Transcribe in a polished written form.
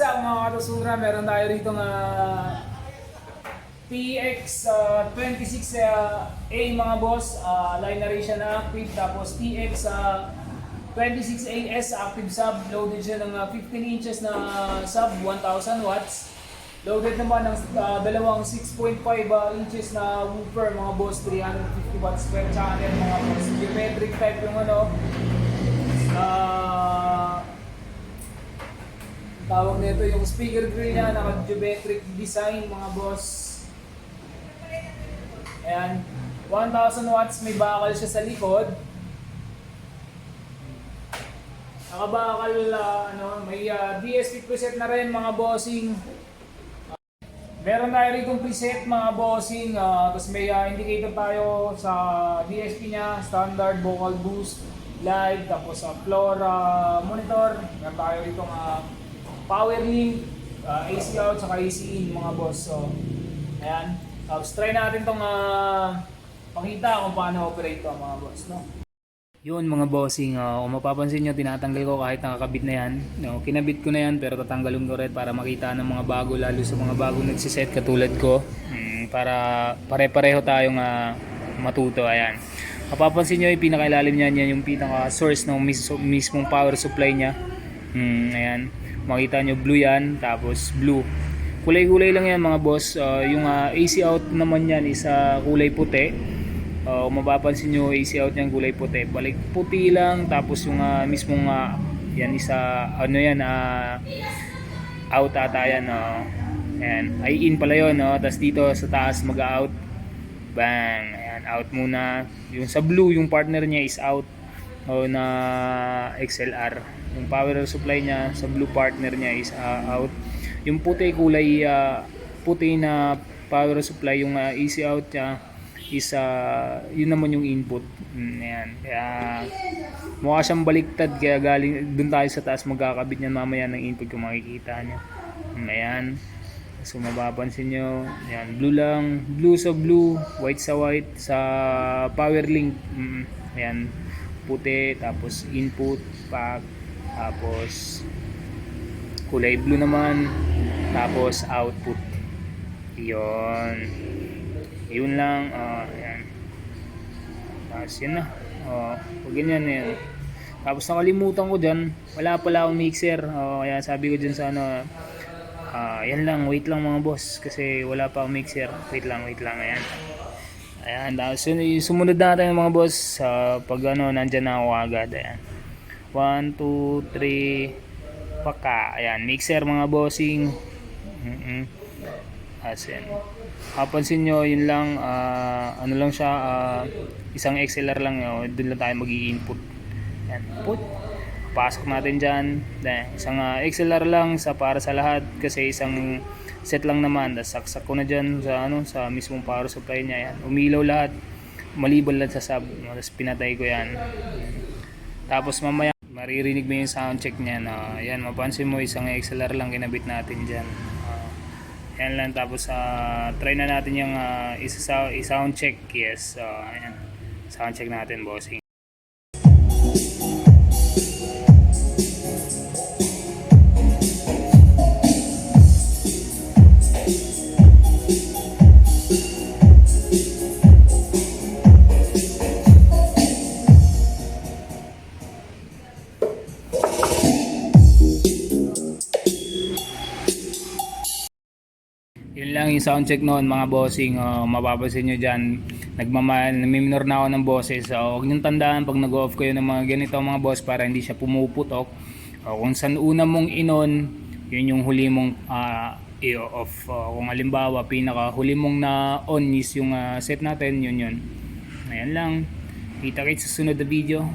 up mga katusura? Meron tayo rito nga TX 26A mga boss. Line na rin siya na active. Tapos TX 26AS active sub. Loaded siya ng 15 inches na sub, 1000 watts. Loaded naman ng dalawang 6.5 inches na woofer mga boss, 350 watts per channel mga boss. Geometric type yung ano. Tawag nito yung speaker grill niya, naka-geometric design mga boss. Ayan, 1000 watts, may bakal siya sa likod. Nakabakal, may DSP preset na rin mga bossing. Meron tayo rito preset mga bossing, tapos may indicator tayo sa DSP niya, standard, vocal boost, live, tapos sa floor monitor. Meron tayo rito power link, AC out, saka AC in mga boss. So, ayan. Tapos try natin itong pakita kung paano operate ito mga boss. No? Yun mga bossing, kung mapapansin nyo, tinatanggal ko kahit nakakabit na yan. No, kinabit ko na yan pero tatanggalin ko rin para makita ng mga bago, lalo sa mga bagong nagsiset katulad ko. Para pare-pareho tayong matuto. Ayan. Mapapansin nyo, yung pinakailalim niyan, yan yung pinaka-source ng mismong power supply niya. Ayan. Makita nyo blue yan, tapos blue. Kulay-kulay lang yan mga boss. Yung AC out naman yan is kulay puti. Kung mapapansin nyo, AC out yan kulay puti. Balik puti lang, tapos yung mismong yan isa out ata yan. Ayan. Ay in pala yun. Tapos dito sa taas mag-out. Bang! Ayan, out muna. Yung sa blue, yung partner niya is out. Na XLR. Yung power supply niya sa blue partner niya is out. Yung puti kulay puti na power supply, yung AC out niya is yun naman yung input. Ayan. Kaya mukha siyang baliktad, kaya galing dun tayo sa taas magkakabit niyan mamaya ng input kung makikita niyo. Ayan. So mapapansin nyo, ayan, blue lang, blue sa blue, white sa white, sa power link. Ayan, puti, tapos input, pack, tapos kulay blue naman, tapos output. Yun lang. Ayan, tapos yun na. Pag ganyan yan. Tapos nakalimutan ko dyan, wala pala akong mixer. Kaya sabi ko dyan sa yan lang, wait lang mga boss, kasi wala pa akong mixer. Wait lang. Ayan, tapos sumunod natin mga boss. Pag nandyan na ako agad. Ayan, 1, 2, 3 paka. Ayan, mixer mga bossing. Ayan, kapansin nyo, yun lang, ano lang siya, isang XLR lang yun. Doon lang tayo mag-i-input. Ayan, put, pasok natin dyan. Isang XLR lang para sa lahat, kasi isang set lang naman. Tapos saksak ko na dyan sa mismong power supply niya. Ayan, umilaw lahat, maliban lang sa sub. Tapos pinatay ko yan. Tapos mamaya maririnig mo yung sound check niya. Ayan, mapansin mo, isang XLR lang kinabit natin dyan. Ayan lang. Tapos try na natin yung sound check. Yes, ayan, sound check natin bossing. Yun lang yung sound check noon mga bossing. Mapapansin nyo dyan, nagmiminor na ako ng boses. Huwag nyo tandaan pag nag-off kayo ng mga ganito mga boss, para hindi siya pumuputok. Kung saan una mong inon, yun yung huli mong i-off. Kung halimbawa pinaka huli mong na on is yung set natin, yun. Ayan lang. Kita-kits sa sunod na video.